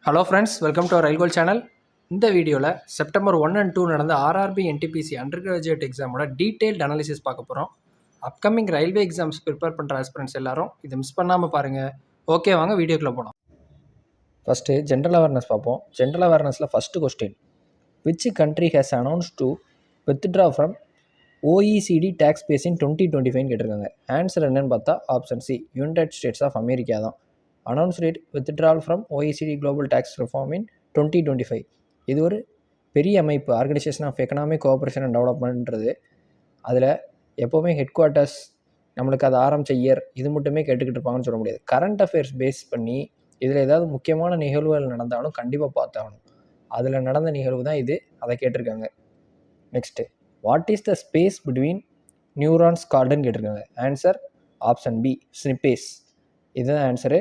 Hello friends, welcome to ரயில்கோல் channel. இந்த வீடியோவில் செப்டம்பர் 1 and 2 நடந்த ஆர்ஆர்பி என்டிபிசி அண்டர் கிராஜுவேட் எக்ஸாமோட டீட்டெயில்டு அனாலிசிஸ் பார்க்க போகிறோம். அப்கமிங் ரயில்வே எக்ஸாம்ஸ் ப்ரிப்பேர் பண்ணுற ஆஸ்பிரண்ட்ஸ் எல்லாரும் இதை மிஸ் பண்ணாமல் பாருங்கள். ஓகே, வாங்க வீடியோக்குள்ளே போகலாம். ஃபஸ்ட்டு ஜென்ரல் அவேர்னஸ் பார்ப்போம். ஜென்ரல் அவேர்னஸில் first question, which country has announce to withdraw from OECD tax base in 2025 கேட்டிருக்காங்க. ஆன்சர் என்னன்னு பார்த்தா option C, United States of America தான். Announce date withdrawal from OECD global tax reform in 2025. இது ஒரு பெரிய அமைப்பு, organisation of economic cooperation and டெவலப்மெண்ட்ன்றது. அதில் எப்போவுமே ஹெட் குவார்ட்டர்ஸ், நம்மளுக்கு அது ஆரம்பித்த இயர், இது மட்டுமே கேட்டுக்கிட்டு இருப்பாங்கன்னு சொல்ல முடியாது. கரண்ட் அஃபேர்ஸ் பேஸ் பண்ணி இதில் ஏதாவது முக்கியமான நிகழ்வுகள் நடந்தாலும் கண்டிப்பாக பார்த்தாகணும். அதில் நடந்த நிகழ்வு தான் இது, அதை கேட்டிருக்காங்க. Next, what is the space between neurons கார்டுன்னு கேட்டிருக்காங்க. Answer option B, synapse. இதுதான் answer.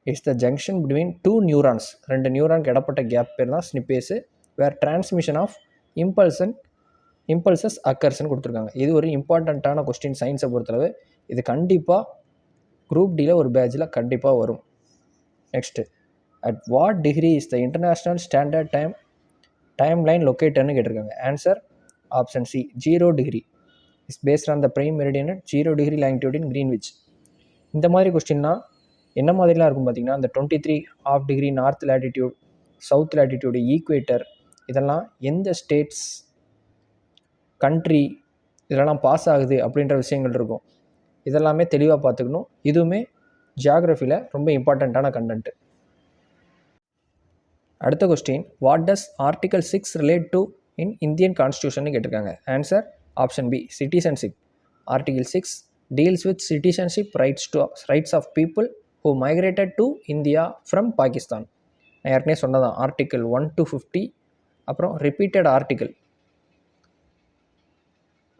It's the junction between two neurons, ரெண்டு நியூரானுக்கு இடப்பட்ட கேப் பேர் தான் synapse. Where transmission of impulses அக்கர்ஸ்ன்னு கொடுத்துருக்காங்க. இது ஒரு இம்பார்ட்டண்ட்டான கொஸ்டின் சயின்ஸை பொறுத்தளவு. இது கண்டிப்பாக குரூப் டியில் ஒரு பேட்சில் கண்டிப்பாக வரும். Next, at what degree is the international standard time line லொக்கேட்டர்னு கேட்டிருக்காங்க. Answer option C, 0 degree. Is based on the prime meridian at 0 degree longitude in Greenwich. இந்த மாதிரி கொஸ்டின்னா என்ன மாதிரிலாம் இருக்கும் பார்த்தீங்கன்னா, இந்த 23½ degree north latitude, south latitude, equator, இதெல்லாம் எந்த ஸ்டேட்ஸ், கண்ட்ரி இதெல்லாம் பாஸ் ஆகுது அப்படின்ற விஷயங்கள் இருக்கும். இதெல்லாமே தெளிவாக பார்த்துக்கணும். இதுவுமே ஜியாகிரஃபியில் ரொம்ப இம்பார்ட்டண்ட்டான கண்டென்ட்டு. அடுத்த question, what does article 6 relate to in Indian constitution கேட்டிருக்காங்க. Answer option B, citizenship. Article 6 deals with citizenship rights of people who migrated to India from Pakistan. நான் ஏற்கனவே சொன்னதான், ஆர்டிக்கல் 1 to 50, அப்புறம் ரிப்பீட்டட் ஆர்டிக்கல்.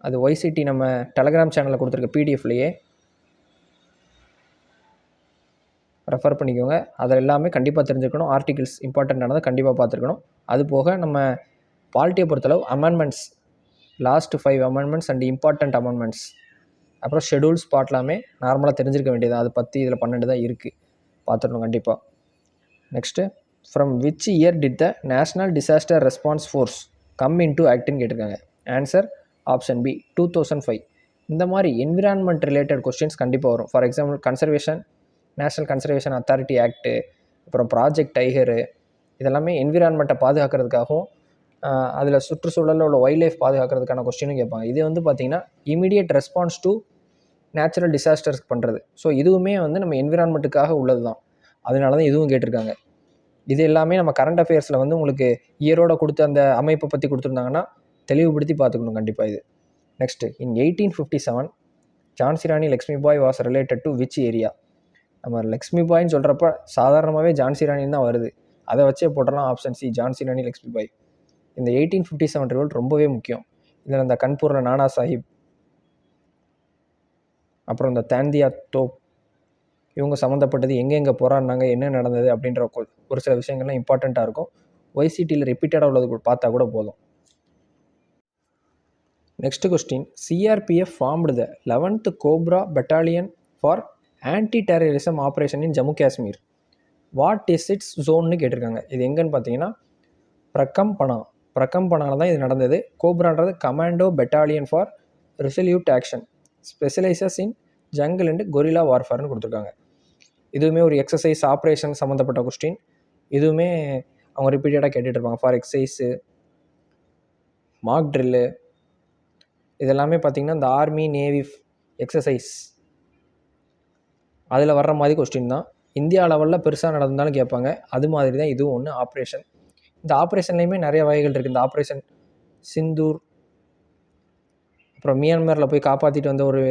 அது ஒய்சிடி நம்ம Telegram சேனலில் கொடுத்துருக்க பிடிஎஃப்லேயே refer பண்ணிக்கோங்க. அதில் எல்லாமே கண்டிப்பாக தெரிஞ்சுக்கணும். ஆர்டிகிள்ஸ் இம்பார்ட்டண்ட்டானதை கண்டிப்பாக பார்த்துருக்கணும். அது போக நம்ம பாலிட்டியை பொறுத்தளவு amendments, last 5 amendments and important amendments, அப்புறம் ஷெடியூல்ஸ் பாட்டெலாமே நார்மலாக தெரிஞ்சிருக்க வேண்டியது. அது பற்றி இதில் 12 தான் இருக்குது, பார்த்துடணும் கண்டிப்பாக. Next, from which year did the national disaster response force come in to ஆக்ட்னு கேட்டிருக்காங்க. Answer option B, 2005. இந்த மாதிரி என்விரான்மெண்ட் ரிலேட்டட் கொஸ்டின்ஸ் கண்டிப்பாக வரும். For example conservation, national conservation authority act, அப்புறம் ப்ராஜெக்ட் டைகரு, இதெல்லாமே என்விரான்மெண்ட்டை பாதுகாக்கிறதுக்காகவும் அதில் சுற்றுச்சூழலில் உள்ள வைல்ட் லைஃப் பாதுகாக்கிறதுக்கான கொஸ்டினும் கேட்பாங்க. இது வந்து பார்த்திங்கன்னா இமீடியட் ரெஸ்பான்ஸ் டு நேச்சுரல் டிசாஸ்டர்ஸ்க்கு பண்ணுறது. ஸோ இதுவுமே வந்து நம்ம என்விரான்மெண்ட்டுக்காக உள்ளது தான். அதனால தான் இதுவும் கேட்டிருக்காங்க. இது எல்லாமே நம்ம கரண்ட் அஃபேர்ஸில் வந்து உங்களுக்கு இயரோட கொடுத்து அந்த அமைப்பை பற்றி கொடுத்துருந்தாங்கன்னா தெளிவுபடுத்தி பார்த்துக்கணும் கண்டிப்பாக இது. Next, in 1857 Jhansi Rani Lakshmi bye was related to which area. நம்ம லக்ஷ்மி பாய்ன்னு சொல்கிறப்ப சாதாரணமாகவே ஜான்சி ராணின்னு தான் வருது. அதை வச்சே போட்டலாம் ஆப்ஷன் சி, ஜான்சி ராணி லக்ஷ்மி பாய். இந்த 1857 ரிவோல்ட் ரொம்பவே முக்கியம். இதில் இந்த கன்பூரில் நானா சாஹிப், அப்புறம் இந்த தாந்தியா தோப், இவங்க சம்மந்தப்பட்டது, எங்கெங்கே போராடினாங்க, என்ன நடந்தது அப்படின்ற ஒரு சில விஷயங்கள்லாம் இம்பார்ட்டண்ட்டாக இருக்கும். ஒய்சிடியில் ரிப்பீட்டடாக உள்ளது பார்த்தா கூட போதும். Next question, CRPF formed the 11th COBRA battalion for anti terrorism operation in Jammu Kashmir. What is its ஜோன்னு கேட்டிருக்காங்க. இது எங்கன்னு பார்த்தீங்கன்னா பிரகம்பனால தான் இது நடந்தது. கோப்ரான்றது commando battalion for resolute action, specialises in jungle and guerrilla வார்ஃபேர்னு கொடுத்துருக்காங்க. இதுவுமே ஒரு எக்ஸசைஸ் ஆப்ரேஷன் சம்மந்தப்பட்ட கொஸ்டின். இதுவுமே அவங்க ரிப்பீட்டடாக கேட்டுட்டு இருப்பாங்க. ஃபார் எக்ஸசைஸு, மார்க் ட்ரில்லு, இதெல்லாமே பார்த்திங்கன்னா இந்த ஆர்மி நேவி எக்ஸசைஸ் அதில் வர்ற மாதிரி கொஸ்டின் தான். இந்தியா லெவலில் பெருசாக நடந்தாலும் கேட்பாங்க. அது மாதிரி தான் இதுவும் ஒன்று ஆப்ரேஷன். இந்த ஆப்ரேஷன்லேயுமே நிறைய வகைகள் இருக்குது. இந்த ஆப்ரேஷன் சிந்தூர், அப்புறம் மியான்மரில் போய் காப்பாற்றிட்டு வந்த ஒரு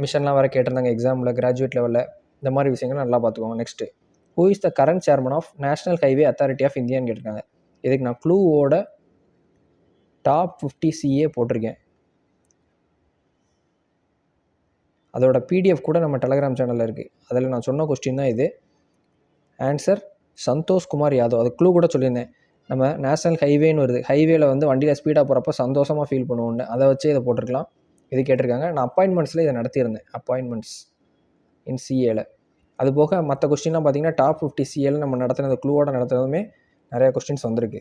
மிஷன்லாம் வேறு கேட்டிருந்தாங்க எக்ஸாமில் கிராஜுவேட் லெவலில். இந்த மாதிரி விஷயங்கள் நல்லா பார்த்துக்கோங்க. Next, who is the current chairman of national highway authority of இந்தியான்னு கேட்டிருக்காங்க. இதுக்கு நான் க்ளூவோட டாப் 50 CA போட்டிருக்கேன். அதோட பிடிஎஃப் கூட நம்ம டெலகிராம் சேனலில் இருக்குது. அதில் நான் சொன்ன கொஸ்டின் தான் இது. ஆன்சர் சந்தோஷ் குமார் யாதவ். அது க்ளூ கூட சொல்லியிருந்தேன். நம்ம நேஷனல் ஹைவேன்னு வருது, ஹைவேல வந்து வண்டியில் ஸ்பீடாக போகிறப்ப சந்தோஷமாக ஃபீல் பண்ணுவோன்னு, அதை வச்சு இதை போட்டிருக்கலாம். இது கேட்டிருக்காங்க. நான் அப்பாயின்மெண்ட்ஸில் இதை நடத்தியிருந்தேன், அப்பாயின்மெண்ட்ஸ் இன் சிஏல. அதுபோக மற்ற கொஸ்டின்லாம் பார்த்தீங்கன்னா டாப் 50 சிஎல் நம்ம நடத்துனது க்ளூவோட நடத்துனதுமே நிறையா கொஸ்டின்ஸ் வந்திருக்கு.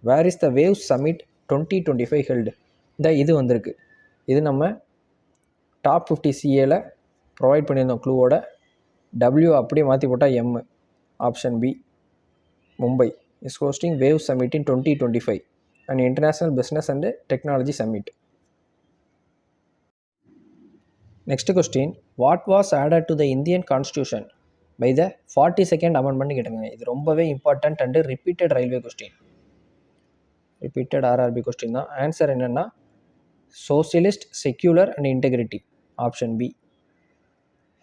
Where is the wave summit 2025 held, இது வந்திருக்கு. இது நம்ம டாப் 50 சிஏல ப்ரொவைட் பண்ணியிருந்தோம் க்ளூவோட. டபிள்யூ அப்படியே மாற்றி போட்டால் M. Option B, Mumbai is hosting wave summit in 2025 and international business and technology summit. Next question, what was added to the Indian constitution by the 42nd amendment கேட்டாங்க. இது ரொம்பவே important and repeated railway question, repeated RRB question தான். Answer என்னென்னா socialist, secular and integrity. Option B.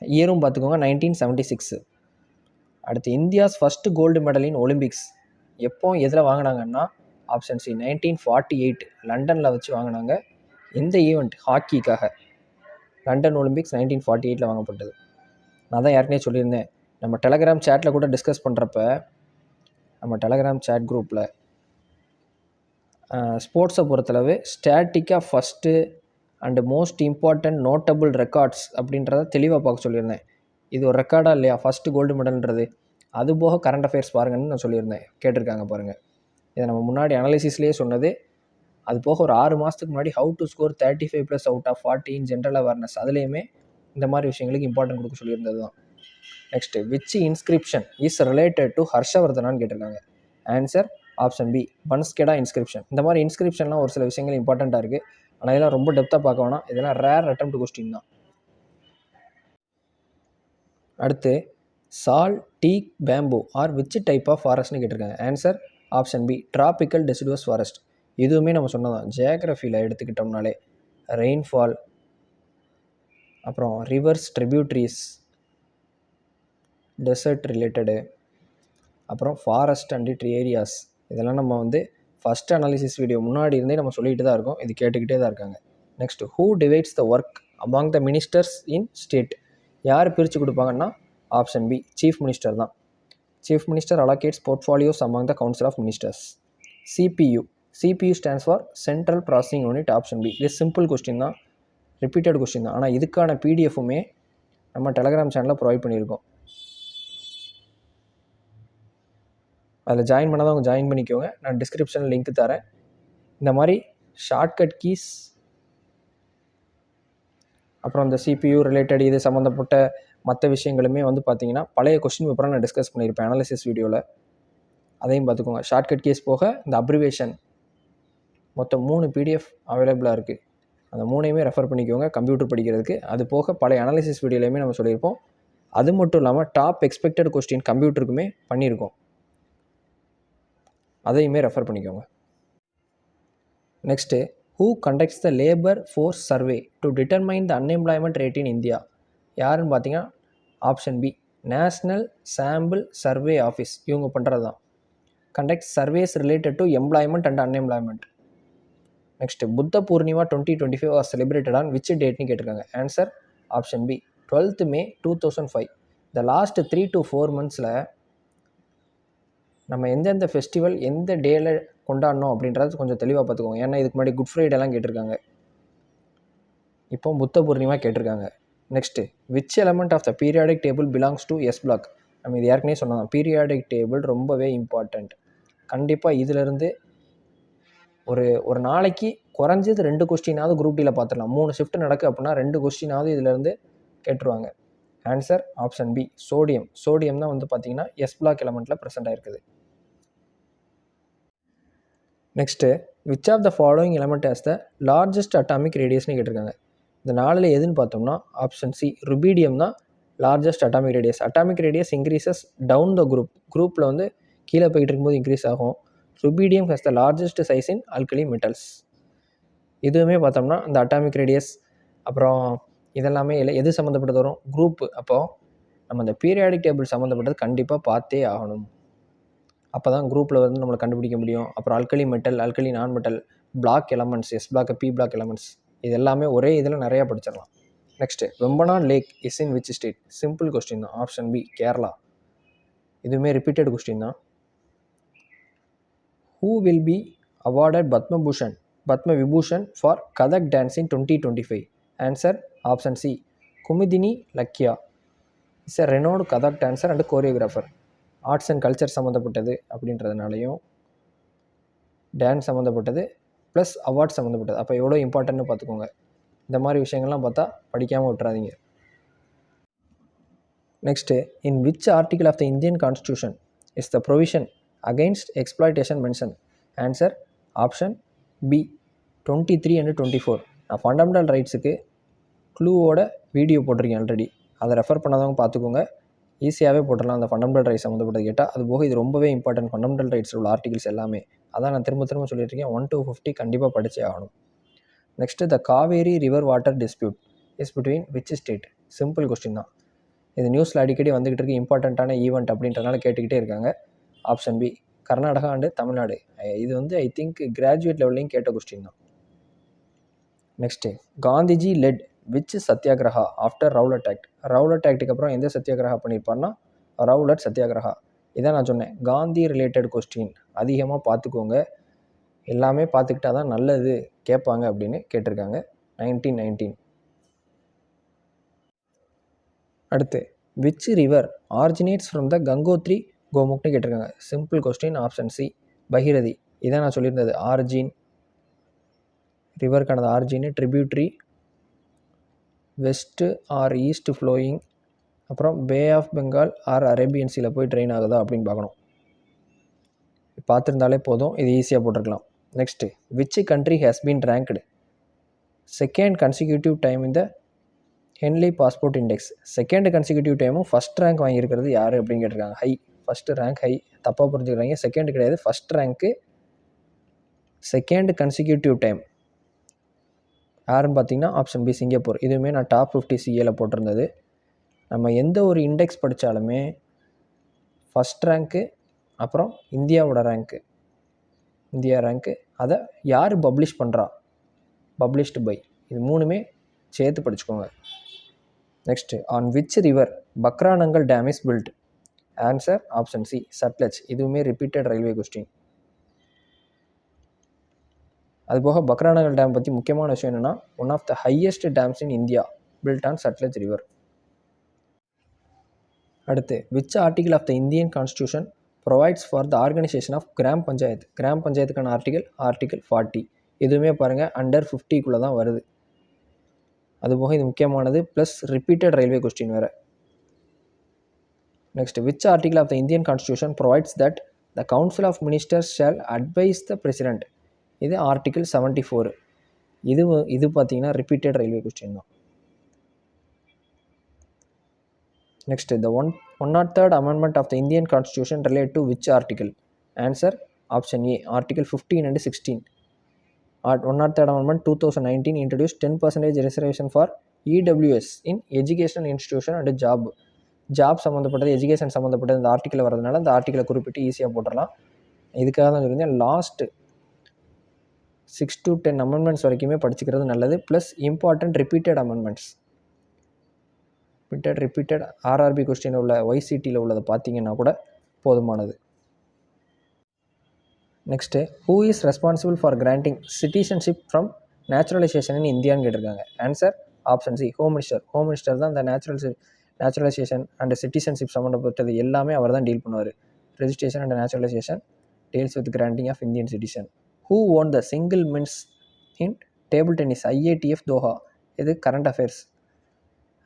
இயரும் பார்த்துக்கோங்க 1976. அடுத்து, India's first gold medal in Olympics எப்போ எதில் வாங்கினாங்கன்னா ஆப்ஷன் சி 1948 லண்டனில் வச்சு வாங்கினாங்க. இந்த ஈவெண்ட் ஹாக்கிக்காக லண்டன் ஒலிம்பிக்ஸ் 1948 வாங்கப்பட்டது. நான் தான் ஏற்கனவே சொல்லியிருந்தேன், நம்ம டெலகிராம் சேட்டில் கூட டிஸ்கஸ் பண்ணுறப்ப நம்ம டெலகிராம் சேட் குரூப்பில் ஸ்போர்ட்ஸை பொறுத்தளவு ஸ்டாட்டிக்காக first and most important notable records அப்படின்றத தெளிவாக பார்க்க சொல்லியிருந்தேன். இது ஒரு ரெக்கார்டாக இல்லையா ஃபஸ்ட்டு கோல்டு மெடல்ன்றது, அதுபோக கரண்ட் அஃபேர்ஸ் பாருங்கன்னு நான் சொல்லியிருந்தேன். கேட்டிருக்காங்க பாருங்கள். இதை நம்ம முன்னாடி அனாலிசிஸ்லேயே சொன்னது. அது போக ஒரு 6 மாதத்துக்கு முன்னாடி how to score 35+ out of 40 in general awareness, அதுலேயுமே இந்த மாதிரி விஷயங்களுக்கு இம்பார்ட்டன்ட் கொடுக்க சொல்லியிருந்தது தான். Next, which inscription is related to ஹர்ஷவர்தனான்னு கேட்டிருக்காங்க. Answer option B, Banskhera inscription. இந்த மாதிரி இன்ஸ்கிரிப்ஷன்லாம் ஒரு சில விஷயங்கள் இம்பார்ட்டண்ட்டாக இருக்குது. ஆனால் இதெல்லாம் ரொம்ப டெப்த்தாக பார்க்க வேணாம், இதெல்லாம் ரேர் அட்டெம்ப்ட் கொஸ்டின் தான். அடுத்து, sal, teak, bamboo are which type of ஃபாரஸ்ட்னு கேட்டிருக்காங்க. Answer option B, tropical deciduous forest. இதுவுமே நம்ம சொன்னதான், ஜியாகிரஃபியில் எடுத்துக்கிட்டோம்னாலே ரெயின்ஃபால், அப்புறம் ரிவர்ஸ், ட்ரிபியூட்ரிஸ், டெசர்ட் ரிலேட்டடு, அப்புறம் ஃபாரஸ்ட் அண்ட் ட்ரீ ஏரியாஸ், இதெல்லாம் நம்ம ஃபஸ்ட் அனாலிசிஸ் வீடியோ முன்னாடி இருந்தே நம்ம சொல்லிகிட்டு தான் இருக்கோம். இது கேட்டுக்கிட்டே தான் இருக்காங்க. Next, who divides the work among the ministers in state, யார் பிரித்து கொடுப்பாங்கன்னா ஆப்ஷன் பி, சீஃப் மினிஸ்டர் தான். Chief minister allocates portfolios among the council of ministers. CPU stands for central processing unit. Option B. இது simple question தான், repeated question தான். ஆனால் இதுக்கான பிடிஎஃப்புமே நம்ம டெலகிராம் சேனலில் ப்ரொவைட் பண்ணியிருக்கோம். அதில் ஜாயின் பண்ணாதவங்க ஜாயின் பண்ணிக்கோங்க. நான் டிஸ்கிரிப்ஷனில் லிங்க் தரேன். இந்த மாதிரி ஷார்ட்கட் கீஸ், அப்புறம் இந்த சிபியு ரிலேட்டட் இது சம்மந்தப்பட்ட மற்ற விஷயங்களுமே பார்த்திங்கன்னா பழைய கொஸ்டின் பேப்பரை நான் டிஸ்கஸ் பண்ணியிருப்பேன் அனாலிசிஸ் வீடியோவில். அதையும் பார்த்துக்கோங்க. ஷார்ட்கட் கீஸ் போக இந்த அப்ரிவேஷன் மொத்தம் 3 பிடிஎஃப் அவைலபிளாக இருக்குது. அந்த 3ஐயுமே ரெஃபர் பண்ணிக்கோங்க கம்ப்யூட்டர் படிக்கிறதுக்கு. அது போக பழைய அனாலிசிஸ் வீடியோலையுமே நம்ம சொல்லியிருப்போம். அது மட்டும் இல்லாமல் டாப் எக்ஸ்பெக்டட் கொஸ்டின் கம்ப்யூட்டருக்குமே பண்ணியிருக்கோம். அதையுமே ரெஃபர் பண்ணிக்கோங்க. Next, who conducts the labour force survey to determine the unemployment rate in India, யாருன்னு பார்த்தீங்கன்னா option B, national sample survey office. இவங்க பண்ணுறது தான். Conduct surveys related to employment and unemployment. Next, Buddha Purnima 2025 was celebrated on which டேட்னு கேட்டிருக்காங்க. Answer option B, 12th May 2005. இந்த last 3 to 4 monthஸில் நம்ம எந்தெந்த ஃபெஸ்டிவல் எந்த டேயில் கொண்டாடணும் அப்படின்றது கொஞ்சம் தெளிவாக பார்த்துக்கோங்க. ஏன்னா இதுக்கு முன்னாடி குட் ஃப்ரைடேலாம் கேட்டிருக்காங்க, இப்போ புத்த பூர்ணிமா கேட்டிருக்காங்க. Next, which element of the periodic table belongs to S block. நம்ம இது ஏற்கனவே சொன்னோம், பீரியாடிக் டேபிள் ரொம்பவே இம்பார்ட்டண்ட். கண்டிப்பாக இதிலிருந்து ஒரு நாளைக்கு குறைஞ்சது 2 கொஸ்டினாவது குரூப் டியில் பார்த்துடலாம். 3 ஷிஃப்ட் நடக்கு அப்படின்னா 2 கொஸ்டினாவது இதிலேருந்து கேட்டுருவாங்க. Answer option B, sodium. Sodium தான் பார்த்தீங்கன்னா எஸ் பிளாக் எலமெண்ட்டில் ப்ரெசென்ட் ஆகிருக்குது. Next, which of the following element has the largest atomic ரேடியஸ்னு கேட்டிருக்காங்க. இந்த 4ல் எதுன்னு பார்த்தோம்னா ஆப்ஷன் சி, ருபீடியம் தான் largest atomic radius. Atomic radius increases down the குரூப்பில் கீழே போய்கிட்டு இருக்கும்போது இன்க்ரீஸ் ஆகும். Rubidium has the largest size in alkali metals. இதுவுமே பார்த்தோம்னா இந்த அட்டாமிக் ரேடியஸ் அப்புறம் இதெல்லாமே எது சம்மந்தப்பட்டது வரும், குரூப்பு. அப்போது நம்ம இந்த பீரியாடிக் டேபிள் சம்மந்தப்பட்டது கண்டிப்பாக பார்த்தே ஆகணும். அப்போ தான் குரூப்பில் நம்மளை கண்டுபிடிக்க முடியும். அப்புறம் alkali metal, alkali non metal, block elements, S block, P block elements, இது எல்லாமே ஒரே இதில் நிறையா படிச்சிடலாம். Next, Vembanad lake is in which state. Simple question தான், ஆப்ஷன் பி, கேரளா. இதுவுமே ரிப்பீட்டட் கொஸ்டின் தான். Who will be awarded Padma Vibhushan for Kathak dance in 2025? Answer option C, Kumudini Lakhiya. Is a renowned Kathak dancer and choreographer. Arts and culture சம்மந்தப்பட்டது அப்படின்றதுனாலையும் dance சம்மந்தப்பட்டது plus awards சம்மந்தப்பட்டது. அப்போ எவ்வளோ இம்பார்ட்டன்ட்னு பார்த்துக்கோங்க. இந்த மாதிரி விஷயங்கள்லாம் பார்த்தா படிக்காமல் விட்டுறாதீங்க. Next, in which article of the Indian constitution is the provision against exploitation mention? Answer option B 23 and 24. நான் ஃபண்டமெண்டல் ரைட்ஸுக்கு க்ளூவோட வீடியோ போட்டிருக்கேன் ஆல்ரெடி. அதை ரெஃபர் பண்ணாதவங்க பார்த்துக்கோங்க. ஈஸியாகவே போட்டுடலாம் அந்த ஃபண்டமெண்டல் ரைட்ஸ் சம்மந்தப்பட்டது கேட்டால். அது போக இது ரொம்பவே இம்பார்ட்டன்ட் ஃபண்டமெண்டல் ரைட்ஸில் உள்ள ஆர்டிகல்ஸ் எல்லாமே. அதான் நான் திரும்ப திரும்ப சொல்லியிருக்கேன். 1 to 50 கண்டிப்பாக படித்தே ஆகணும். Next, the Kaveri river water dispute is between which state? Simple question தான். இது நியூஸில் அடிக்கடி வந்துக்கிட்டு இருக்கு. இம்பார்ட்டண்ட்டான ஈவெண்ட் அப்படின்றனால கேட்டுக்கிட்டே இருக்காங்க. Option B Karnataka and Tamil Nadu. இது வந்து ஐ திங்க் கிராஜுவேட் லெவல்லையும் கேட்ட கொஸ்டின் தான். Next, Gandhiji led which Satyagraha after Rowlatt act? Rowlatt ஆக்டுக்கு அப்புறம் எந்த சத்தியாகிரகா பண்ணியிருப்பார்னா ரவுலட் சத்தியாகிரகா. இதான் நான் சொன்னேன், காந்தி ரிலேட்டட் கொஸ்டின் அதிகமாக பார்த்துக்கோங்க. எல்லாமே பார்த்துக்கிட்டா தான் நல்லது கேட்பாங்க அப்படின்னு கேட்டிருக்காங்க. 1919. அடுத்து, which river originates from the Gangotri கோமுக்னு கேட்டிருக்காங்க. Simple question. Option C Bhagirathi. இதான் நான் சொல்லியிருந்தது. ஆரிஜின் ரிவருக்கானது origin, tributary, west or east flowing, அப்புறம் bay of Bengal or Arabian சீல போய் ட்ரெயின் ஆகுதா அப்படின்னு பார்க்கணும். பார்த்துருந்தாலே போதும், இது ஈஸியாக போட்டிருக்கலாம். Next, which country has been ranked second consecutive time இந்த Henley passport index? Second consecutive டைமும் ஃபஸ்ட் ரேங்க் வாங்கியிருக்கிறது யார் அப்படின்னு கேட்டிருக்காங்க. ஹை, ஃபஸ்ட்டு ரேங்க் ஹை, தப்பாக புரிஞ்சுக்கிறாங்க. செகண்ட் கிடையாது, first rank. Second consecutive time யாருன்னு பார்த்தீங்கன்னா ஆப்ஷன் பி சிங்கப்பூர். இதுவுமே நான் டாப் 50 சிஏல போட்டிருந்தது. நம்ம எந்த ஒரு இண்டெக்ஸ் படித்தாலுமே ஃபஸ்ட் ரேங்க்கு, அப்புறம் இந்தியாவோட ரேங்க்கு, இந்தியா ரேங்க்கு, அதை யார் பப்ளிஷ் பண்ணுறா, பப்ளிஷ்டு பை, இது மூணுமே சேர்த்து படிச்சுக்கோங்க. Next, on which river Bhakra Nangal dam is built? Answer option C Sutlej. இதுவுமே ரிப்பீட்டட் ரயில்வே கொஸ்டின். அதுபோக பக்ரானங்கல் டேம் பற்றி முக்கியமான விஷயம் என்னென்னா, one of the highest dams in India built on Sutlej river. அடுத்து, which article of the Indian constitution provides for the organisation of gram panchayat? Gram பஞ்சாயத்துக்கான article 40. இதுவுமே பாருங்கள் அண்டர் 50க்குள்ளே தான் வருது. அதுபோக இது முக்கியமானது, ப்ளஸ் ரிப்பீட்டட் ரயில்வே கொஸ்டின் வேறு. Next, which article of the Indian constitution provides that the council of ministers shall advise the president? இது ஆர்டிகல் 74. இது பார்த்தீங்கன்னா ரிப்பீட்டட் ரயில்வே கொஸ்டின் தான். Next, the 103rd amendment of the Indian constitution relate to which article? Answer option A article 15 and 16. 103rd amendment 2019 introduced 10% reservation for EWS in educational institution and job சம்மந்தப்பட்டது, education சம்மந்தப்பட்டது இந்த article வரதுனால இந்த ஆர்டிக்கலை குறிப்பிட்டு ஈஸியாக போட்டுடலாம். இதுக்காக தான் சொல்லியிருந்தேன், லாஸ்ட் 6 to 10 அமெண்ட்மெண்ட்ஸ் வரைக்குமே படிச்சுக்கிறது நல்லது. Plus important repeated amendments, repeated RRB question உள்ள ஒய்சிடியில் உள்ளதை பார்த்தீங்கன்னா கூட போதுமானது. Next, who is responsible for granting citizenship from naturalisation in இந்தியான்னு கேட்டிருக்காங்க. Answer option C home minister. Home minister தான் இந்த நேச்சுரலைசேஷன் அண்ட் சிட்டிசன்ஷிப் சம்மந்தப்பட்டது எல்லாமே அவர் தான் டீல் பண்ணுவார். Registration and naturalisation deals with granting of Indian citizen. Who won the single men's in table tennis IATF Doha? இது current affairs.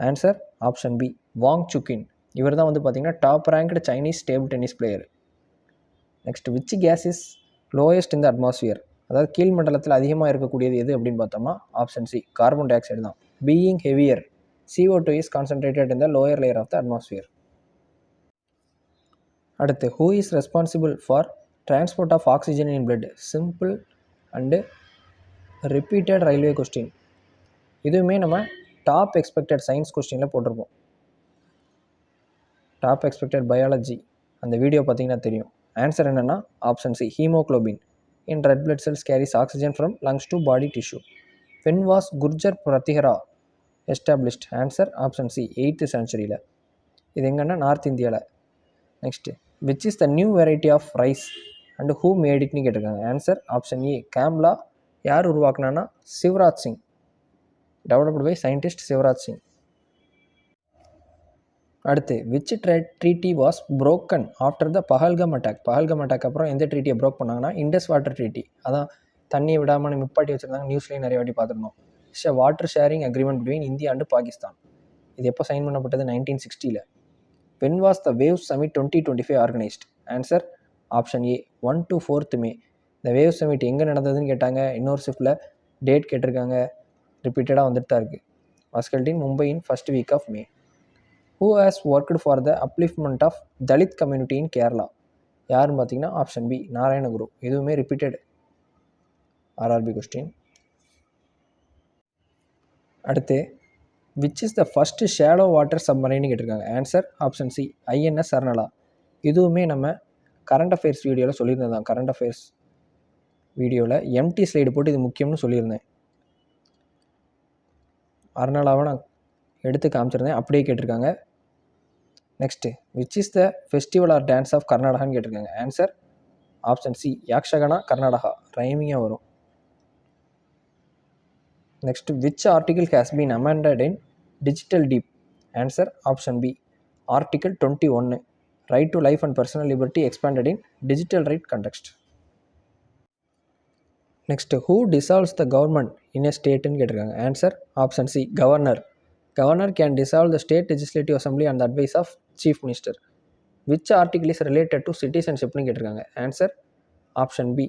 Answer option B Wang Chuqin. இவர் தான் வந்து பார்த்திங்கன்னா top ranked Chinese table tennis player. Next, which gas is lowest in the atmosphere? அதாவது கீழ்மண்டலத்தில் அதிகமாக இருக்கக்கூடியது எது அப்படின்னு பார்த்தோம்னா option C carbon dioxide தான். Being heavier, CO2 is concentrated in the lower layer of the atmosphere. அடுத்து, who is responsible for transport of oxygen in blood? Simple and repeated railway question. இதுவுமே நம்ம top expected science கொஸ்டினில் போட்டிருப்போம். Top expected biology அந்த video பார்த்தீங்கன்னா தெரியும். Answer என்னென்னா option C haemoglobin. In red blood cells carries oxygen from lungs to body tissue. When was Gurjara Pratihara established? Answer option C 8th century. இது எங்கன்னா நார்த் இந்தியாவில். Next, which is the new variety of rice and who made இட்னு கேட்டிருக்காங்க. Answer option A Kamala. யார் உருவாக்குனான்னா Shivraj Singh. Developed by scientist Shivraj Singh. அடுத்து which treaty was broken after the Pahalgam attack. Pahalgam attack அப்புறம் எந்த ட்ரீட்டியை ப்ரோக் பண்ணாங்கன்னா இண்டஸ் வாட்டர் ட்ரீட்டி. அதான் தண்ணியை விடாமல் நிப்பாட்டி வச்சுருந்தாங்க. நியூஸ்லேயும் நிறைய வாட்டி பார்த்துருந்தோம். It's water sharing agreement between India and Pakistan. இது எப்போ சைன் பண்ணப்பட்டது? 1960. When was the wave summit 2025 organised? Answer option A 1 to 4th May. இந்த வேவ் சமிட் எங்கே நடந்ததுன்னு கேட்டாங்க. இன்னொரு ஷிஃப்ட்டில் டேட் கேட்டிருக்காங்க. ரிப்பீட்டடாக வந்துட்டு தான் இருக்குது. Was held in Mumbai in first week of May. Who has worked for the upliftment of Dalit community in Kerala? யாருன்னு பார்த்தீங்கன்னா ஆப்ஷன் பி நாராயணகுரு. இதுவுமே ரிப்பீட்டட் ஆர்ஆர்பி கொஸ்டின். அடுத்து which is the first shallow water சப்மரைன்னு கேட்டிருக்காங்க. Answer option C INS Saranala. இதுவுமே நம்ம current affairs வீடியோவில் சொல்லியிருந்தது தான். கரண்ட் அஃபேர்ஸ் வீடியோவில் எம்டி ஸ்லைடு போட்டு இது முக்கியம்னு சொல்லியிருந்தேன். அர்ணலாவை நான் எடுத்து காமிச்சிருந்தேன், அப்படியே கேட்டிருக்காங்க. Next which is the festival or dance of கர்நாடகான்னு கேட்டிருக்காங்க. Answer option C Yakshagana Karnataka. ரைமிங்காக வரும். Next which article has been amended in digital deep? Answer option B article 21. Right to life and personal liberty expanded in digital right context. Next who dissolves the government in a ஸ்டேட்டுன்னு கேட்டிருக்காங்க. Answer option C governor. Governor can dissolve the state legislative assembly and advice of chief minister. Which article is related to சிட்டிசன்ஷிப்னு கேட்டிருக்காங்க. Answer option B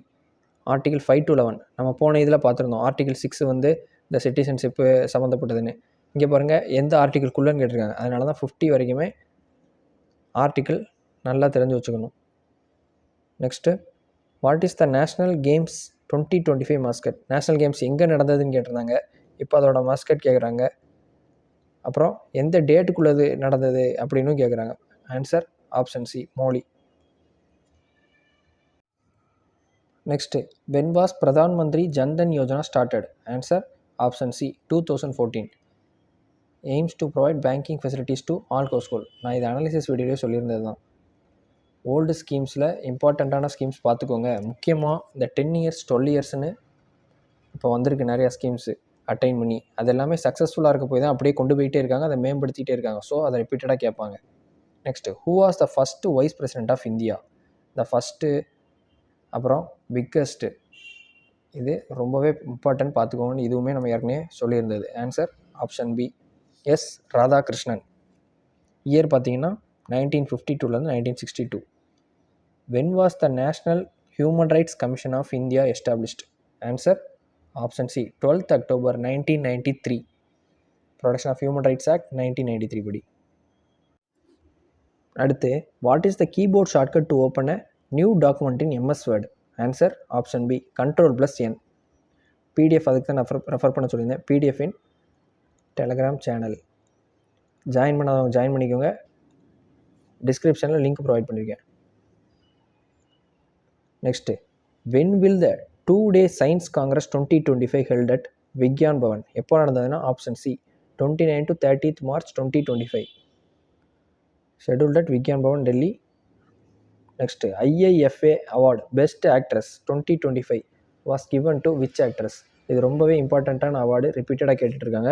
article 5 to 11. நம்ம போன இதில் பார்த்துருந்தோம். Article 6 வந்து இந்த சிட்டிசன்ஷிப்பு சம்மந்தப்பட்டதுன்னு. இங்கே பாருங்கள் எந்த ஆர்டிகிள்குள்ளேன்னு கேட்டிருக்காங்க. அதனால தான் 50 வரைக்குமே ஆர்டிகிள் நல்லா தெரிஞ்சு வச்சுக்கணும். Next what is the national games 2025 mascot? National games எங்கே நடந்ததுன்னு கேட்டிருந்தாங்க. இப்போ அதோட மாஸ்கட் கேட்குறாங்க. அப்புறம் எந்த டேட்டுக்குள்ளது நடந்தது அப்படின்னு கேட்குறாங்க. ஆன்சர் ஆப்ஷன் சி மோலி. Next when was Pradhan Mantri Jan Dhan Yojana started? Answer option C 2014. Aims to provide banking facilities to all household. நான் இது அனாலிசிஸ் வீடியோவே சொல்லியிருந்தது தான். ஓல்டு ஸ்கீம்ஸில் இம்பார்ட்டண்ட்டான ஸ்கீம்ஸ் பார்த்துக்கோங்க. முக்கியமாக இந்த 10 years 12 yearsன்னு இப்போ வந்திருக்கு நிறையா ஸ்கீம்ஸு அட்டைன் பண்ணி. அது எல்லாமே சக்ஸஸ்ஃபுல்லாக இருக்க போய் தான் அப்படியே கொண்டு போயிட்டே இருக்காங்க, அதை மேம்படுத்திகிட்டே இருக்காங்க. ஸோ அதை ரிப்பீட்டடாக கேட்பாங்க. Next who was the first vice president of India? The first அப்புறம் பிக்கஸ்ட்டு. இது ரொம்பவே இம்பார்ட்டன்ட் பார்த்துக்கோங்கன்னு இதுவுமே நம்ம ஏற்கனவே சொல்லியிருந்தது. Answer option B S Radhakrishnan. Year பார்த்தீங்கன்னா 1952 1962. When was the national human rights commission of India established? Answer option C 12th October 1993. Protection of human rights act 1993 படி. அடுத்து what is the keyboard shortcut to open a new document in MS Word? Answer option B Ctrl+N. PDF அதுக்கு தான் நான் refer பண்ண சொல்லியிருந்தேன். PDF in Telegram channel. Join பண்ணாதவங்க join பண்ணிக்கோங்க. டிஸ்கிரிப்ஷனில் லிங்க் ப்ரொவைட் பண்ணியிருக்கேன். Next when will the 2-day science congress 2025 held at Vigyan Bhavan? எப்போ நடந்ததுன்னா option C 29 to 30th March 2025. Scheduled at Vigyan Bhavan Delhi. Next IIFA award best actress 2025 was given to which actress? இது ரொம்பவே இம்பார்ட்டண்ட்டான award, ரிப்பீட்டடாக கேட்டுட்ருக்காங்க.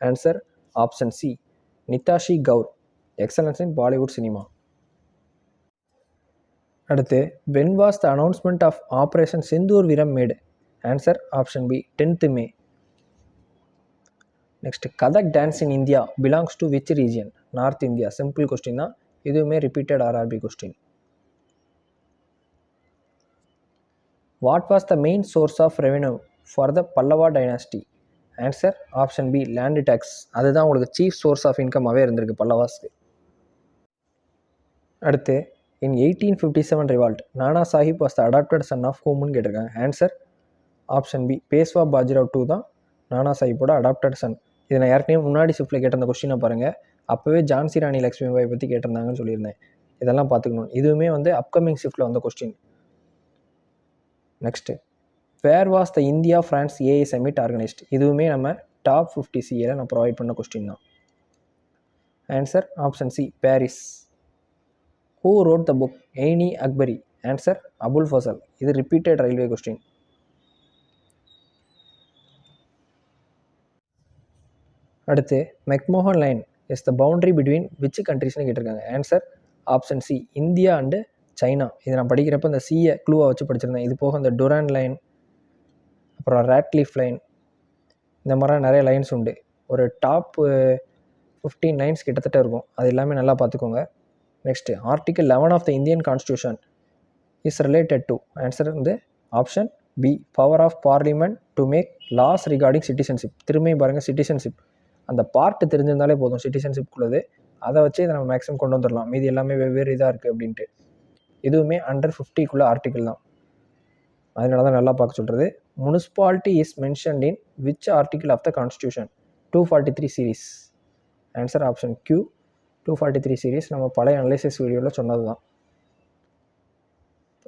Answer option C நிதாஷி Kaur. Excellence in Bollywood cinema. அடுத்து when was the announcement of operation Sindoor விரம் made? Answer option B 10th May. Next Kathak dance in India belongs to which region? North India. Simple question தான், இதுவுமே repeated RRB question. What was the main source of revenue for the Pallava dynasty? Answer option B land tax. அதுதான் உங்களுக்கு chief source of இன்கமாகவே இருந்திருக்கு பல்லவாஸ்க்கு. அடுத்து இன் 1857 revolt Nana Sahib was the adopted son of ஹூம்னு கேட்டிருக்காங்க. Answer option B Peshwa Bajirao 2 தான் நானா சாஹிப்போட அடாப்டட் சன். இதை நான் ஏற்கனவே முன்னாடி ஷிஃப்ட்டில் கேட்டிருந்த கொஸ்டினை பாருங்கள். அப்போவே ஜான்சி ராணி லக்ஷ்மிபாய் பற்றி கேட்டிருந்தாங்கன்னு சொல்லியிருந்தேன். இதெல்லாம் பார்த்துக்கணும். இதுவுமே வந்து அப்கமிங் ஷிஃப்ட்டில் வந்த question. Next where was the India France AI summit organised? இதுவுமே நம்ம டாப் 50 CAல நான் ப்ரொவைட் பண்ண கொஸ்டின் தான். Answer option C Paris. Who wrote the book Ain-i Akbari? Answer Abul Fazl. இது ரிப்பீட்டட் ரயில்வே கொஸ்டின். அடுத்து McMahon line is the boundary between which கண்ட்ரிஸ்னு கேட்டிருக்காங்க. Answer option C, India and China. இது நான் படிக்கிறப்ப இந்த சியை க்ளூவாக வச்சு படிச்சிருந்தேன். இது போக இந்த டுரான் லைன், அப்புறம் ராட்க்ளிஃப் லைன், இந்த மாதிரிலாம் நிறைய லைன்ஸ் உண்டு. ஒரு டாப் 15 லைன்ஸ் கிட்டத்தட்ட இருக்கும். அது எல்லாமே நல்லா பார்த்துக்கோங்க. Next article 11 of the Indian constitution is related to. Answer வந்து option B, power of parliament to make laws regarding citizenship. திரும்பியும் பாருங்கள், சிட்டிசன்ஷிப் அந்த பார்ட்டு தெரிஞ்சிருந்தாலே போதும். சிட்டிசன்ஷிப்குள்ளது அதை வச்சு இதை நம்ம மேக்ஸிமம் கொண்டு வந்துடலாம். மீதி எல்லாமே வெவ்வேறு இதாக இருக்குது அப்படின்ட்டு. இதுவுமே அண்டர் 50 ஆர்டிக்கல் தான். அதனால தான் நல்லா பார்க்க சொல்கிறது. Municipality is mentioned in which article of the constitution? 243 series. Answer option Q, 243 series. நம்ம பழைய அனலைசிஸ் வீடியோவில் சொன்னது தான்.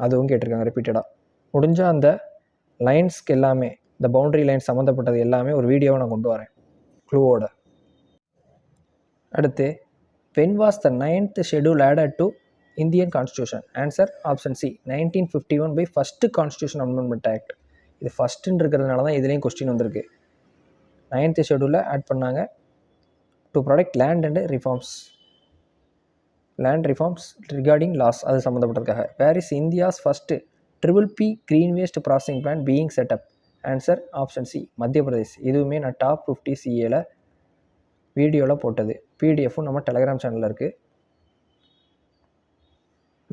அதுவும் கேட்டிருக்காங்க ரிப்பீட்டடாக. முடிஞ்சால் அந்த லைன்ஸ்க்கு எல்லாமே, இந்த பவுண்டரி லைன் சம்மந்தப்பட்டது எல்லாமே ஒரு வீடியோவை நான் கொண்டு வரேன் க்ளூவோட. அடுத்து, when was the 9th schedule added to Indian Constitution? Answer option C, 1951 by first constitution amendment act. இது ஃபஸ்ட்டுன்னு இருக்கிறதுனால தான் இதுலேயும் கொஸ்டின் வந்திருக்கு. 9th ஷெடியூலில் ஆட் பண்ணாங்க. To protect land and reforms, land reforms regarding laws, அது சம்மந்தப்பட்டதுக்காக. Where is India's first PPP green waste processing plan being set up? Answer option C, Madhya Pradesh. இதுவுமே நான் டாப் 50 சிஏல வீடியோவில் போட்டது. பிடிஎஃப்பும் நம்ம டெலகிராம் சேனலில் இருக்குது.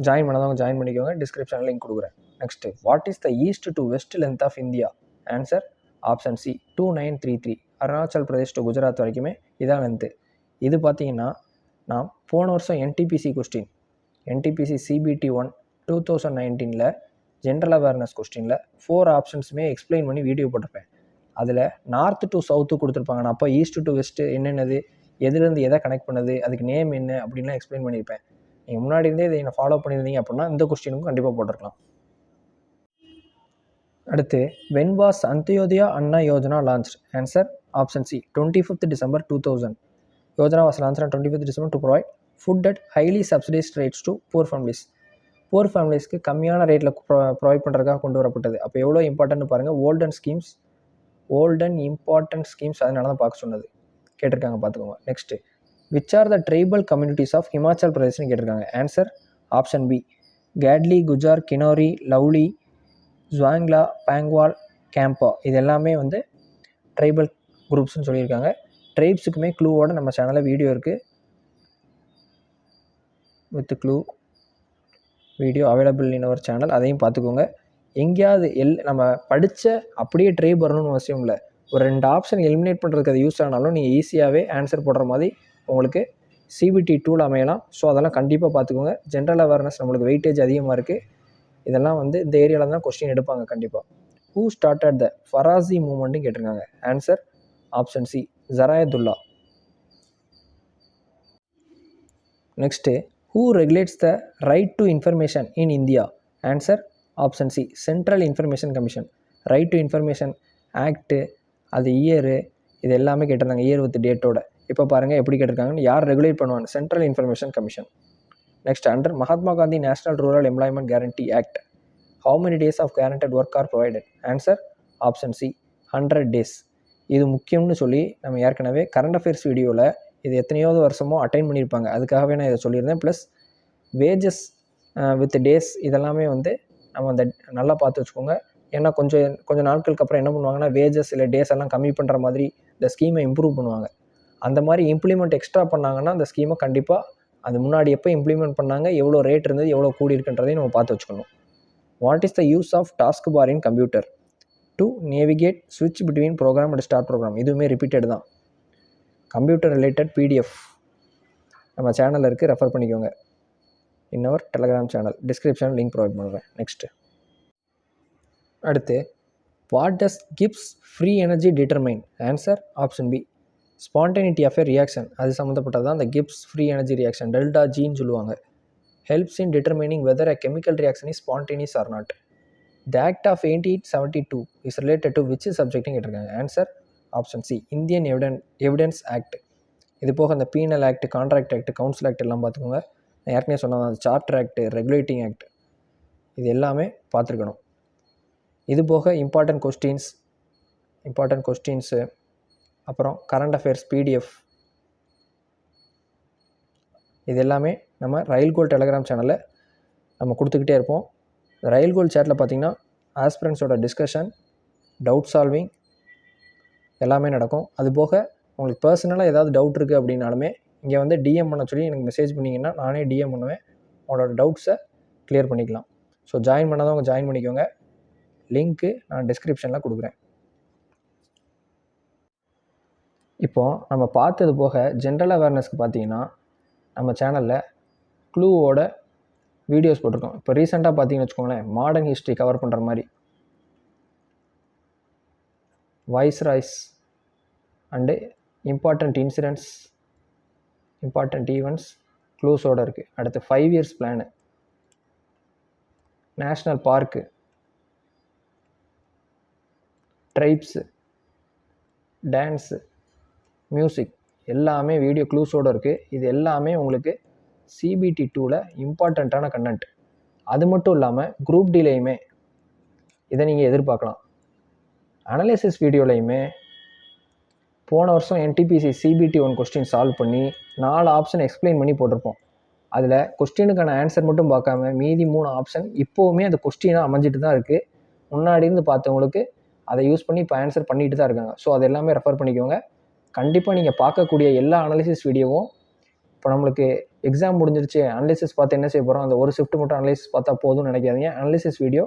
ஜாயின் பண்ணாதவங்க ஜாயின் பண்ணிக்கோங்க. டிஸ்கிரிப்ஷனில் லிங்க் கொடுக்குறேன். Next, what is the east to west length of India? Answer option C, 2933. Arunachal Pradesh to Gujarat வரைக்குமே இதான் லென்த்து. இது பார்த்தீங்கன்னா, நான் போன வருஷம் NTPC question, NTPC CBT 1 2019 general awareness கொஸ்டினில் 4 ஆப்ஷன்ஸுமே எக்ஸ்பிளைன் பண்ணி வீடியோ போட்டிருப்பேன். அதில் நார்த்து டு சவுத்து கொடுத்துருப்பாங்க. நான் அப்போ ஈஸ்ட் டு வெஸ்ட்டு என்னென்னது, எதுலேருந்து எதை கனெக்ட் பண்ணுது, அதுக்கு நேம் என்ன அப்படின்லாம் எக்ஸ்பிளைன் பண்ணியிருப்பேன். நீங்கள் முன்னாடி இருந்தே இதை என்ன ஃபாலோ பண்ணியிருந்தீங்க அப்படின்னா இந்த கொஸ்டினுக்கும் கண்டிப்பாக போட்டிருக்கலாம். அடுத்து, when was Antyodaya Anna Yojana launch? Answer option C, 25th December 2000. Yojana was launch on 25th December to provide food at highly subsidised rates to poor families. Poor ஃபேமிலிஸ்க்கு கம்மியான ரேட்டில் ப்ரொவைட் பண்ணுறதுக்காக கொண்டு வரப்பட்டது. அப்போ எவ்வளோ இம்பார்ட்டன்ட்னு பாருங்கள். ஓல்டன் இம்பார்ட்டன்ட் ஸ்கீம்ஸ், அதனால தான் பார்க்க சொன்னது. கேட்டிருக்காங்க, பார்த்துக்கோங்க. Next, which are the tribal communities of Himachal பிரதேஷ்னு கேட்டிருக்காங்க. Answer option B, Gaddi, Gujjar, Kinnauri, Lahauli, Jwangla, Pangwal, Khampa. இது எல்லாமே வந்து ட்ரைபல் குரூப்ஸ்னு சொல்லியிருக்காங்க. ட்ரைப்ஸுக்குமே க்ளூவோட நம்ம சேனலில் வீடியோ இருக்குது. With clue video available in our channel. அதையும் பார்த்துக்கோங்க. எங்கேயாவது நம்ம படித்த அப்படியே ட்ரைப் வரணும்னு அவசியம் இல்லை. ஒரு 2 ஆப்ஷன் எலிமினேட் பண்ணுறதுக்கு அது யூஸ் ஆனாலும் நீங்கள் ஈஸியாகவே ஆன்சர் போடுற மாதிரி உங்களுக்கு CBT 2 அமையலாம். ஸோ அதெல்லாம் கண்டிப்பாக பார்த்துக்கோங்க. ஜென்ரல் அவேர்னஸ் நம்மளுக்கு வெயிட்டேஜ் அதிகமாக இருக்குது. இதெல்லாம் வந்து இந்த ஏரியாவில் தான் கொஸ்டின் எடுப்பாங்க கண்டிப்பாக. ஹூ ஸ்டார்டட் த ஃபராசி மூவ்மெண்ட்னு கேட்டிருக்காங்க. Answer option C, Shariatullah. Next, who regulates the right to information in India? Answer option C, central information commission. Right to information act, அது இயரு, இது எல்லாமே கேட்டிருந்தாங்க, இயர் வித் டேட்டோட. இப்போ பாருங்கள் எப்படி கேட்டிருக்காங்கன்னு. யார் ரெகுலேட் பண்ணுவாங்க? Central information commission. Next, under Mahatma Gandhi national rural employment guarantee act, how many days of guaranteed work are provided? Answer option C, 100 days. இது முக்கியம்னு சொல்லி நம்ம ஏற்கனவே கரண்ட் அஃபேர்ஸ் வீடியோவில் இது எத்தனையோது வருஷமோ அட்டைன் பண்ணியிருப்பாங்க. அதுக்காகவே நான் இதை சொல்லியிருந்தேன். ப்ளஸ் வேஜஸ் வித் டேஸ் இதெல்லாமே வந்து நம்ம அந்த நல்லா பார்த்து வச்சுக்கோங்க. ஏன்னா கொஞ்சம் நாட்களுக்கு அப்புறம் என்ன பண்ணுவாங்கன்னா, வேஜஸ் இல்லை டேஸ் எல்லாம் கம்மி பண்ணுற மாதிரி இந்த ஸ்கீமை இம்ப்ரூவ் பண்ணுவாங்க. அந்த மாதிரி இம்ப்ளிமெண்ட் எக்ஸ்ட்ரா பண்ணாங்கன்னா அந்த ஸ்கீமை கண்டிப்பாக அது முன்னாடி எப்போ இம்ப்ளிமெண்ட் பண்ணாங்க, எவ்வளோ ரேட் இருந்தது, எவ்வளோ கூடி இருக்குன்றதையும் நம்ம பார்த்து வச்சுக்கணும். What is the use of task bar in computer? To navigate ஸ்விட்ச் between program and start program. இதுவுமே ரிப்பீட்டட் தான். கம்ப்யூட்டர் ரிலேட்டட் PDF நம்ம சேனலில் இருக்குது, ரெஃபர் பண்ணிக்கோங்க. இன்னொரு Telegram channel description link provide பண்ணுறேன். நெக்ஸ்ட்டு, அடுத்து, what does Gibbs free energy determine? Answer option B, spontaneity of a reaction. அது சம்மந்தப்பட்டது தான் அந்த Gibbs free energy reaction. Delta ஜின்னு சொல்லுவாங்க. Helps in determining whether a chemical reaction is spontaneous or not. The act of 1872 is related to which சப்ஜெக்ட்னு கேட்டிருக்காங்க. Answer option C, Indian evidence act. இது போக அந்த penal act, contract act, council act எல்லாம் பார்த்துக்கோங்க. நான் ஏற்கனவே சொன்னது அந்த சார்ட்டர் ஆக்ட், ரெகுலேட்டிங் ஆக்ட், இது எல்லாமே பார்த்துருக்கணும். இது போக இம்பார்ட்டன்ட் கொஸ்டின்ஸு, அப்புறம் கரண்ட் அஃபேர்ஸ் PDF, இது எல்லாமே நம்ம ரயில்கோல் டெலகிராம் சேனலில் நம்ம கொடுத்துக்கிட்டே இருப்போம். ரயில்கோல் சேட்டில் பார்த்திங்கன்னா ஆஸ்பிரண்ட்ஸோட டிஸ்கஷன், டவுட் சால்விங் எல்லாமே நடக்கும். அதுபோக உங்களுக்கு பர்சனலாக ஏதாவது டவுட் இருக்குது அப்படின்னாலுமே இங்கே வந்து டிஎம் பண்ண சொல்லி எனக்கு மெசேஜ் பண்ணிங்கன்னா நானே டிஎம் பண்ணுவேன். உங்களோட டவுட்ஸை கிளியர் பண்ணிக்கலாம். ஸோ ஜாயின் பண்ணாதவங்க ஜாயின் பண்ணிக்கோங்க. லிங்க்கு நான் டிஸ்கிரிப்ஷனில் கொடுக்குறேன். இப்போது நம்ம பார்த்தது போக ஜென்ரல் அவேர்னஸ்க்கு பார்த்தீங்கன்னா நம்ம சேனலில் க்ளூவோட வீடியோஸ் போட்டிருக்கோம். இப்போ ரீசெண்டாக பார்த்தீங்கன்னு வச்சுக்கோங்களேன், மாடர்ன் ஹிஸ்ட்ரி கவர் பண்ணுற மாதிரி viceroys and important incidents, important events க்ளூஸோடு இருக்குது. அடுத்து 5 years plan, national park, tribes, dance, music எல்லாமே வீடியோ க்ளூஸோடு இருக்குது. இது எல்லாமே உங்களுக்கு CBT 2ல் இம்பார்ட்டண்ட்டான கண்டென்ட். அது மட்டும் இல்லாமல் குரூப் டிலையுமே இதை நீங்கள் எதிர்பார்க்கலாம். அனலைசிஸ் வீடியோலையுமே போன வருஷம் NTPC CBT 1 கொஸ்டின் சால்வ் பண்ணி 4 ஆப்ஷன் எக்ஸ்பிளைன் பண்ணி போட்டிருப்போம். அதில் கொஸ்டினுக்கான ஆன்சர் மட்டும் பார்க்காம மீதி 3 ஆப்ஷன் இப்போவுமே அந்த கொஸ்டினாக அமைஞ்சிட்டு தான் இருக்குது. முன்னாடி இருந்து பார்த்தவங்களுக்கு அதை யூஸ் பண்ணி இப்போ ஆன்சர் பண்ணிட்டு தான் இருக்காங்க. ஸோ அது எல்லாமே ரெஃபர் பண்ணிக்கோங்க. கண்டிப்பாக நீங்கள் பார்க்கக்கூடிய எல்லா அனலைசிஸ் வீடியோவும் இப்போ நம்மளுக்கு எக்ஸாம் முடிஞ்சிருச்சு, அனலைசிஸ் பார்த்து என்ன செய்ய போகிறோம், அந்த ஒரு ஷிஃப்ட் மட்டும் அனலைசிஸ் பார்த்தா போதும்னு நினைக்காதீங்க. அனலைசிஸ் வீடியோ